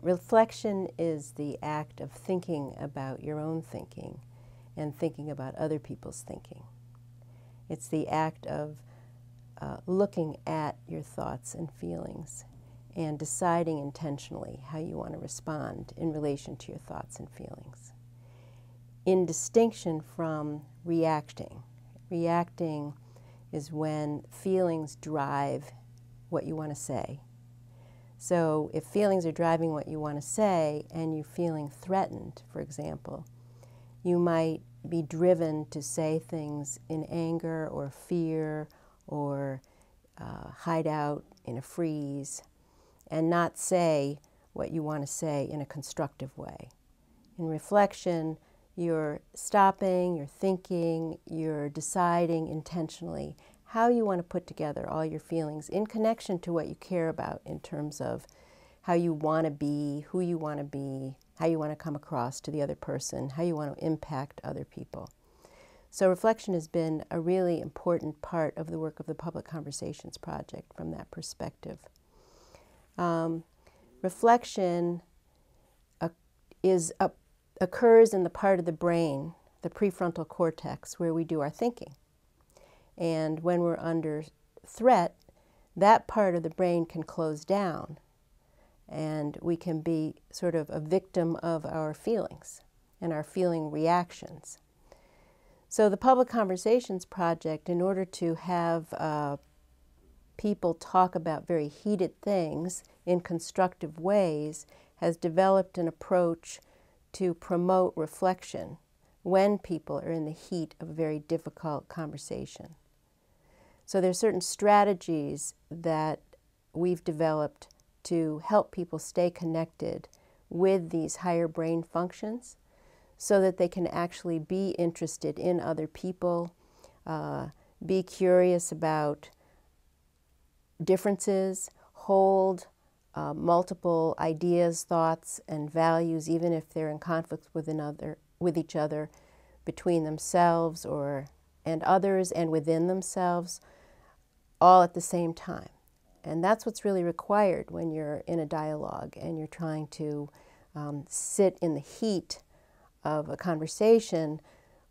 Reflection is the act of thinking about your own thinking and thinking about other people's thinking. It's the act of looking at your thoughts and feelings and deciding intentionally how you want to respond in relation to your thoughts and feelings. In distinction from reacting. Reacting is when feelings drive what you want to say. So if feelings are driving what you want to say and you're feeling threatened, for example, you might be driven to say things in anger or fear or hide out in a freeze and not say what you want to say in a constructive way. In reflection, you're stopping, you're thinking, you're deciding intentionally how you want to put together all your feelings in connection to what you care about in terms of how you want to be, who you want to be, how you want to come across to the other person, how you want to impact other people. So reflection has been a really important part of the work of the Public Conversations Project from that perspective. Reflection occurs in the part of the brain, the prefrontal cortex, where we do our thinking. And when we're under threat, that part of the brain can close down and we can be sort of a victim of our feelings and our feeling reactions. So the Public Conversations Project, in order to have people talk about very heated things in constructive ways, has developed an approach to promote reflection when people are in the heat of a very difficult conversation. So there are certain strategies that we've developed to help people stay connected with these higher brain functions so that they can actually be interested in other people, be curious about differences, hold multiple ideas, thoughts, and values, even if they're in conflict with each other, between themselves and others and within themselves, all at the same time. And that's what's really required when you're in a dialogue and you're trying to sit in the heat of a conversation,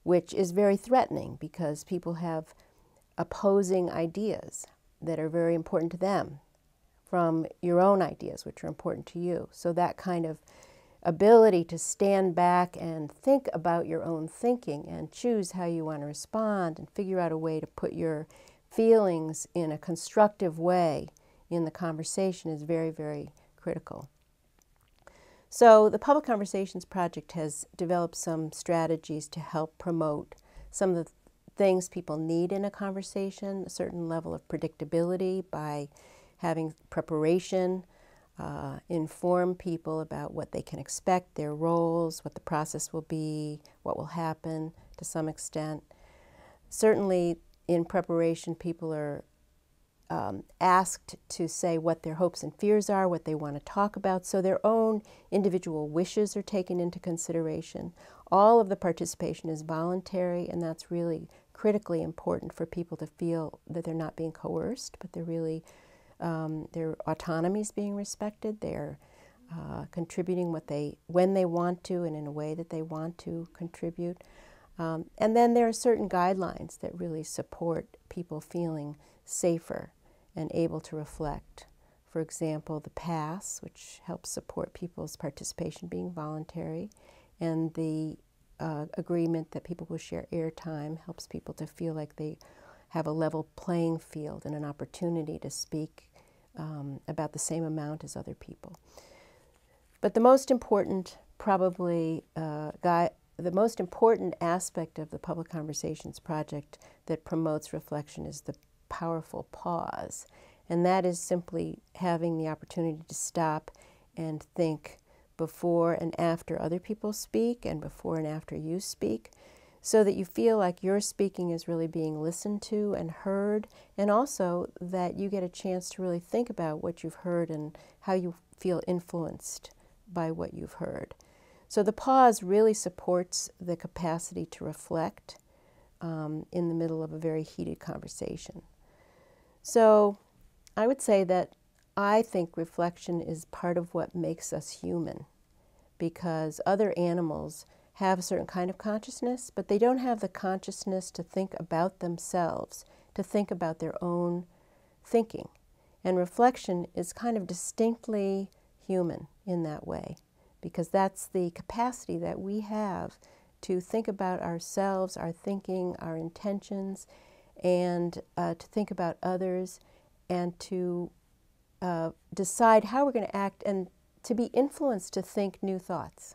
which is very threatening because people have opposing ideas that are very important to them from your own ideas, which are important to you. So that kind of ability to stand back and think about your own thinking and choose how you want to respond and figure out a way to put your feelings in a constructive way in the conversation is very, very critical. So the Public Conversations Project has developed some strategies to help promote some of the things people need in a conversation, a certain level of predictability by having preparation, inform people about what they can expect, their roles, what the process will be, what will happen to some extent. Certainly in preparation, people are asked to say what their hopes and fears are, what they want to talk about, so their own individual wishes are taken into consideration. All of the participation is voluntary, and that's really critically important for people to feel that they're not being coerced, but they're really, their autonomy is being respected. They're contributing when they want to and in a way that they want to contribute. And then there are certain guidelines that really support people feeling safer and able to reflect. For example, the pass, which helps support people's participation being voluntary, and the agreement that people will share airtime helps people to feel like they have a level playing field and an opportunity to speak about the same amount as other people. But the most important, probably, the most important aspect of the Public Conversations Project that promotes reflection is the powerful pause. And that is simply having the opportunity to stop and think before and after other people speak and before and after you speak, so that you feel like your speaking is really being listened to and heard, and also that you get a chance to really think about what you've heard and how you feel influenced by what you've heard. So the pause really supports the capacity to reflect in the middle of a very heated conversation. So I would say that I think reflection is part of what makes us human, because other animals have a certain kind of consciousness, but they don't have the consciousness to think about themselves, to think about their own thinking. And reflection is kind of distinctly human in that way, because that's the capacity that we have to think about ourselves, our thinking, our intentions, and to think about others, and to decide how we're going to act, and to be influenced to think new thoughts.